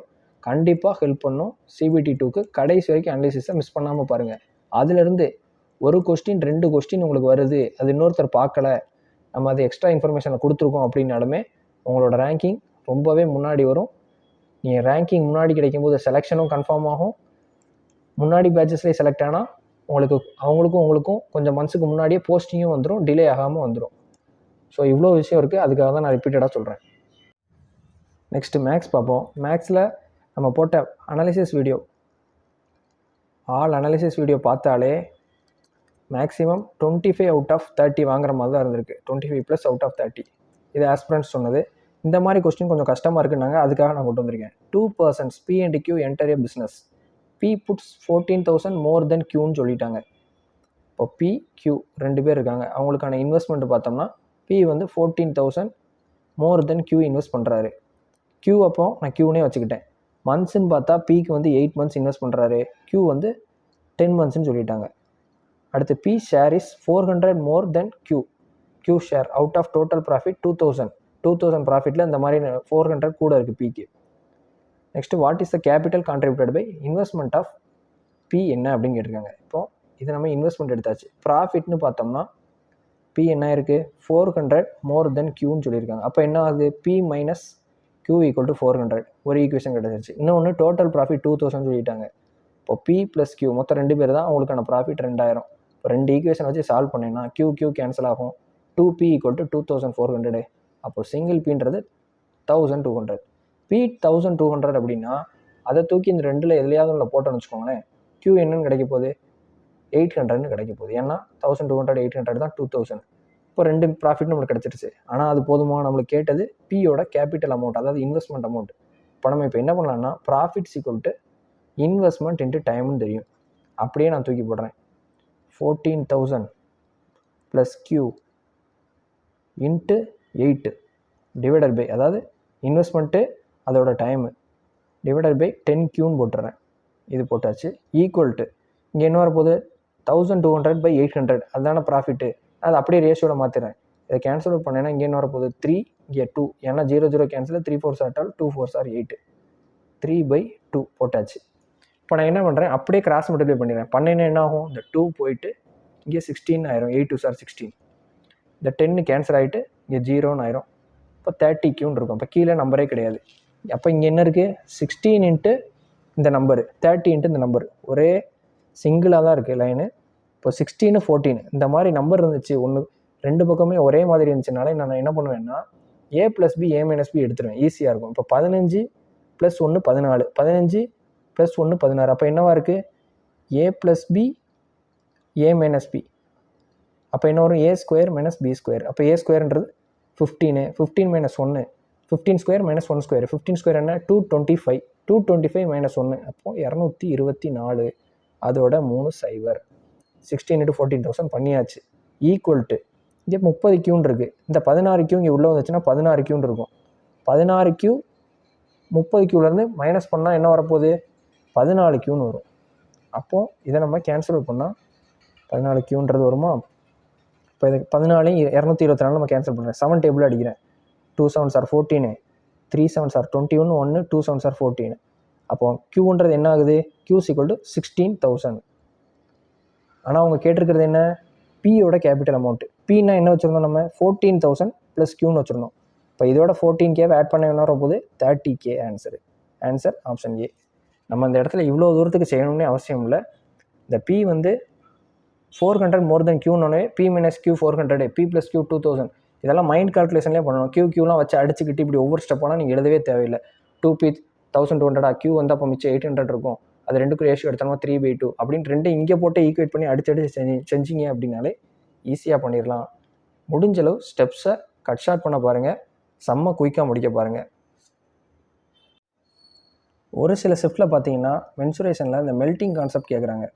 கண்டிப்பாக ஹெல்ப் பண்ணும். CBT 2க்கு கடைசி வரைக்கும் அனலைசிஸை மிஸ் பண்ணாமல் பாருங்கள். அதிலிருந்து ஒரு கொஸ்டின் 2 கொஸ்டின் உங்களுக்கு வருது, அது இன்னொருத்தர் பார்க்கல, நம்ம அது எக்ஸ்ட்ரா இன்ஃபர்மேஷனை கொடுத்துருக்கோம் அப்படின்னாலுமே உங்களோட ரேங்கிங் ரொம்பவே முன்னாடி வரும். நீங்கள் ரேங்கிங் முன்னாடி கிடைக்கும்போது செலெக்ஷனும் கன்ஃபார்ம் ஆகும். முன்னாடி பேட்சஸ்லேயே செலக்ட் ஆனால் அவங்களுக்கும் உங்களுக்கும் கொஞ்சம் மந்த்ஸுக்கு முன்னாடியே போஸ்டிங்கும் வந்துடும், டிலே ஆகாமல் வந்துடும். ஸோ இவ்வளோ விஷயம் இருக்குது. அதுக்காக தான் நான் ரிப்பீட்டடாக சொல்கிறேன். நெக்ஸ்ட்டு மேக்ஸ் பார்ப்போம். மேக்ஸில் நம்ம போட்ட analysis video, all analysis video பார்த்தாலே மேக்ஸிமம் 25 அவுட் ஆஃப் 30 வாங்குற மாதிரி தான் இருந்திருக்கு. 25+ அவுட் ஆஃப் 30. இது ஆஸ்பிரண்ட்ஸ் சொன்னது. இந்த மாதிரி கொஸ்டின் கொஞ்சம் கஷ்டமாக இருக்குன்னாங்க, அதுக்காக நான் கொண்டு வந்திருக்கேன். 2 persons P&Q enter a business. P puts 14,000 more than Qன்னு சொல்லிட்டாங்க. இப்போ P, Q 2 பேர் இருக்காங்க. அவங்களுக்கான இன்வெஸ்ட்மெண்ட் பார்த்தோம்னா P வந்து 14,000 மோர் தென் Q இன்வெஸ்ட் பண்ணுறாரு. Q அப்போ நான் Qனே வச்சுக்கிட்டேன். மந்த்ஸ்ன்னு பார்த்தா Pக்கு வந்து 8 months இன்வெஸ்ட் பண்ணுறாரு, Q வந்து 10 monthsன்னு சொல்லிட்டாங்க. அடுத்து P share is 400 more than Q share out of total profit 2,000 ப்ராஃபிட்டில் இந்த மாதிரி 400 கூட இருக்குது Pக்கு. Next what is the capital contributed by investment of P என்ன அப்படின்னு கேட்டிருக்காங்க. இப்போது இது நம்ம இன்வெஸ்ட்மெண்ட் எடுத்தாச்சு. ப்ராஃபிட்னு பார்த்தோம்னா P என்ன இருக்குது, 400 மோர் தென் Qன்னு சொல்லியிருக்காங்க. அப்போ என்ன ஆகுது, P minus Q equal to 400. ஒரு ஈக்குவேஷன் கிடச்சிருச்சு. இன்னொன்று டோட்டல் ப்ராஃபிட் 2,000 சொல்லிட்டாங்க. இப்போ P ப்ளஸ் Q மொத்தம் 2 பேர் தான், அவங்களுக்கான ப்ராஃபிட் 2000. இப்போ 2 ஈக்குவேஷன் வச்சு சால்வ் பண்ணிங்கன்னா Q கேன்சல் ஆகும். 2P equal to 2,400. அப்போ சிங்கிள் Pன்றது 1,200. P 1,200 அப்படின்னா அதை தூக்கி இந்த 2ல் எதுலையாவது ஒன்று போட்டோன்னு வச்சுக்கோங்களேன், Q என்னன்னு கிடைக்க போகுது, 800ன்னு கிடைக்க போகுது. ஏன்னா 1,200 800 தான் 2,000. இப்போ 2 ப்ராஃபிட் நம்மளுக்கு கிடச்சிருச்சு. ஆனால் அது போதுமா, நம்மளுக்கு கேட்டது Pயோட கேபிட்டல் அமௌண்ட், அதாவது இன்வெஸ்ட்மெண்ட் அமௌண்ட். இப்போ நம்ம இப்போ என்ன பண்ணலாம்னா profits equal to investment into டைம்னு தெரியும். அப்படியே நான் தூக்கி போடுறேன். 14,000 plus Q into 8 divided by, அதாவது இன்வெஸ்ட்மெண்ட்டு அதோட டைமு டிவைடட் பை 10Qன்னு போட்டுறேன். இது போட்டாச்சு. ஈக்குவல் டு இங்கே என்ன வரப்போகுது, 1,200/800 அதுதான ப்ராஃபிட்டு. அது அப்படியே ரேஷியோவில் மாற்றிடுறேன். இதை கேன்சல் அவுட் பண்ணேன்னா இங்கே என்ன வரப்போகுது, 3 இங்கே 2. ஏன்னா 0 cancel, 3 4s are 12, 2 4s are 8. 3/2 போட்டாச்சு. இப்போ நான் என்ன பண்ணுறேன், அப்படியே கிராஸ் மல்டிப்ளை பண்ணிடுறேன். பண்ணினா என்ன ஆகும், இந்த 2 போயிட்டு இங்கே 16 ஆயிரும். 8 2s are 16. இந்த 10 கேன்சல் ஆகிட்டு இங்கே 0ன்னு ஆயிரும். இப்போ 30Qன்னு இருக்கும். இப்போ கீழே நம்பரே கிடையாது. அப்போ இங்கே என்ன இருக்குது, 16 இன்ட்டு இந்த நம்பரு, 30 இன்ட்டு இந்த நம்பர், ஒரே சிங்கிளாக தான் இருக்குது லைனு. இப்போ 16 14 இந்த மாதிரி நம்பர் இருந்துச்சு, ஒன்று 2 பக்கமே ஒரே மாதிரி இருந்துச்சுனால நான் என்ன பண்ணுவேன்னா A + B A - B எடுத்துருவேன், ஈஸியாக இருக்கும். இப்போ 15 + 1 14, 15 + 1 16. அப்போ என்னவா இருக்குது, A + B A - B. அப்போ என்ன வரும், A² - B². அப்போ A²ன்றது 15, 15 - 1 15² - 1². 15² என்ன, 225. 225 - 1 அப்போ 224. அதோட 3 0. 16 × 14,000 பண்ணியாச்சு. ஈக்குவல் டு இங்கே 30 கியூன்னு இருக்குது. இந்த 16 கியூ இங்கே உள்ளே வந்துச்சுன்னா 16 கியூன்னு இருக்கும். 16 கியூ 30 கியூலேருந்து மைனஸ் பண்ணால் என்ன வரப்போகுது? 14 கியூன்னு வரும். அப்போது இதை நம்ம கேன்சல் பண்ணால் 14 கியூன்றது வருமா? இப்போ இது 14 224 நம்ம கேன்சல் பண்ணுறேன். 7 டேபிள் அடிக்கிறேன். 2 7s are 14, 3 7s are 21, 1 2 7s are 14. அப்போ கியூன்றது என்ன ஆகுது? Q equal to 16,000. ஆனால் அவங்க கேட்டிருக்கிறது என்ன? பியோட கேபிட்டல் அமௌண்ட். பின்னா என்ன வச்சுருந்தோம் நம்ம? 14,000 ப்ளஸ் கியூன்னு வச்சுருந்தோம். இப்போ இதோட 14K ஆட் பண்ண என்ன வரப்போகுது? 30K ஆன்சர் ஆப்ஷன் ஏ. நம்ம இந்த இடத்துல இவ்வளோ தூரத்துக்கு செய்யணும்னே அவசியம் இல்லை. இந்த பி வந்து 400 மோர் தென் கியூனோடனே P minus Q 400, P plus Q 2000 இதெல்லாம் மைண்ட் கால்குலேஷன்லேயே பண்ணணும். கியூலாம் வச்சு அடிச்சுக்கிட்டு இப்படி ஒவ்வொரு ஸ்டெப்பானால் நீங்கள் எழுதவே தேவையில்லை. 2P 1200 கியூ வந்து அப்போ மிச்சம் 800 இருக்கும். அது ரெண்டுக்கும் ரேஷியோ எடுத்தோம்னா 3/2 அப்படின்னு ரெண்டு இங்கே போட்டு ஈக்குவேட் பண்ணி அடிச்சு செஞ்சீங்க அப்படின்னாலே ஈஸியாக பண்ணிடலாம். முடிஞ்சளவு ஸ்டெப்ஸை கட் ஷார்ட் பண்ண பாருங்கள். செம்ம குயிக்காக முடிக்க பாருங்கள். ஒரு சில ஷிஃப்ட்டில் பார்த்தீங்கன்னா மென்சுரேஷனில் இந்த மெல்ட்டிங் கான்செப்ட் கேட்குறாங்க.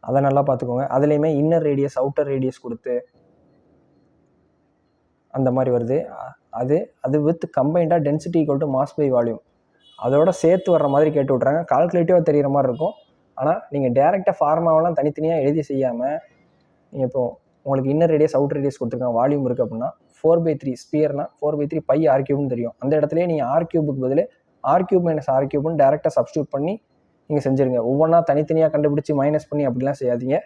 அதை நல்லா பார்த்துக்கோங்க. அதுலேயுமே இன்னர் ரேடியஸ் அவுட்டர் ரேடியஸ் கொடுத்து அந்த மாதிரி வருது. அது வித் கம்பைண்டாக density equal to mass by volume அதோட சேர்த்து வர்ற மாதிரி கேட்டு விட்றாங்க. கால்குலேட்டிவாக தெரிகிற மாதிரி இருக்கும். ஆனால் நீங்கள் டேரெக்டாக ஃபார்மாவெல்லாம் தனித்தனியாக எழுதி செய்யாமல் நீங்கள் இப்போது உங்களுக்கு இன்னர் ரேடியஸ் அவுட்டர் ரேடியஸ் கொடுத்துருக்காங்க, வால்யூம் இருக்குது அப்படின்னா 4/3 ஸ்பியர்னா 4/3 பை ஆர் கியூப்னு தெரியும். அந்த இடத்துலேயே நீங்கள் ஆர் கியூபுக்கு பதில் ஆர் கியூப் மைனஸ் ஆர் கியூப்னு டேரெக்டாக சப்ஸ்டியூட் பண்ணி நீங்கள் செஞ்சுருங்க. ஒவ்வொன்றா தனித்தனியாக கண்டுபிடிச்சி மைனஸ் பண்ணி அப்படிலாம் செய்யாதீங்க.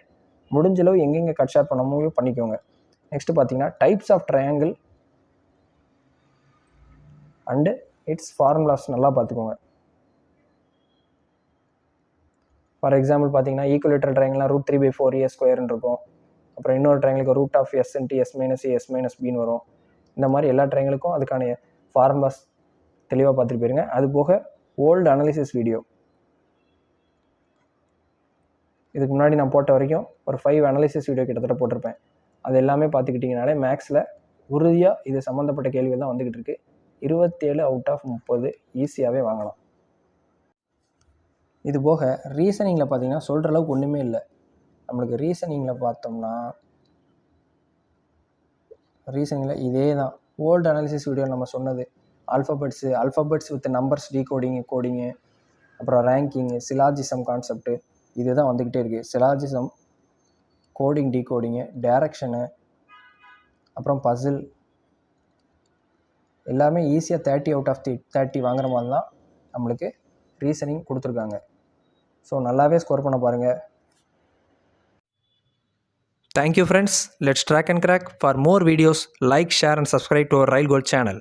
முடிஞ்சளவு எங்கெங்கே கட் ஷார்ட் பண்ண பண்ணிக்கோங்க. நெக்ஸ்ட்டு பார்த்தீங்கன்னா types of triangle and its formulas நல்லா பார்த்துக்கோங்க. ஃபார் எக்ஸாம்பிள் பார்த்தீங்கன்னா ஈக்குவலேட்டரல் ட்ரையாங்கிள்லாம் √3/4a² இருக்கும். அப்புறம் இன்னொரு ட்ரையாங்கிளுக்கு root of S into S minus S minus பின்னு வரும். இந்த மாதிரி எல்லா ட்ரையாங்கிளுக்கும் அதுக்கான ஃபார்முலாஸ் தெளிவாக பார்த்துட்டு போயிருங்க. அது போக ஓல்டு அனாலிசிஸ் வீடியோ இதுக்கு முன்னாடி நான் போட்ட வரைக்கும் ஒரு 5 அனாலிசிஸ் வீடியோ கிட்டத்தட்ட போட்டிருப்பேன். அது எல்லாமே பார்த்துக்கிட்டிங்கனாலே மேக்ஸில் உறுதியாக இது சம்மந்தப்பட்ட கேள்விகள் தான் வந்துக்கிட்டு இருக்குது. 27 அவுட் ஆஃப் 30 ஈஸியாகவே வாங்கலாம். இது போக ரீசனிங்கில் பார்த்தீங்கன்னா சொல்கிற அளவுக்கு ஒன்றுமே இல்லை. நம்மளுக்கு ரீசனிங்கில் பார்த்தோம்னா ரீசனிங்கில் இதே தான் ஓல்டு அனாலிசிஸ் வீடியோ நம்ம சொன்னது. அல்ஃபபெட்ஸ் வித் நம்பர்ஸ் கோடிங்கு அப்புறம் ரேங்கிங்கு, சிலாஜிசம் கான்செப்ட்டு இது தான் வந்துக்கிட்டே இருக்குது. சிலாஜிசம், கோடிங் டீகோடிங்கு, டைரக்ஷனு, அப்புறம் பசில் எல்லாமே ஈஸியாக 30 அவுட் ஆஃப் 30 வாங்குற மாதிரி தான் நம்மளுக்கு ரீசனிங் கொடுத்துருக்காங்க. ஸோ நல்லாவே ஸ்கோர் பண்ண பாருங்கள். Thank you friends. Let's track and crack. For more videos, like, share and subscribe to our Rail Gold channel.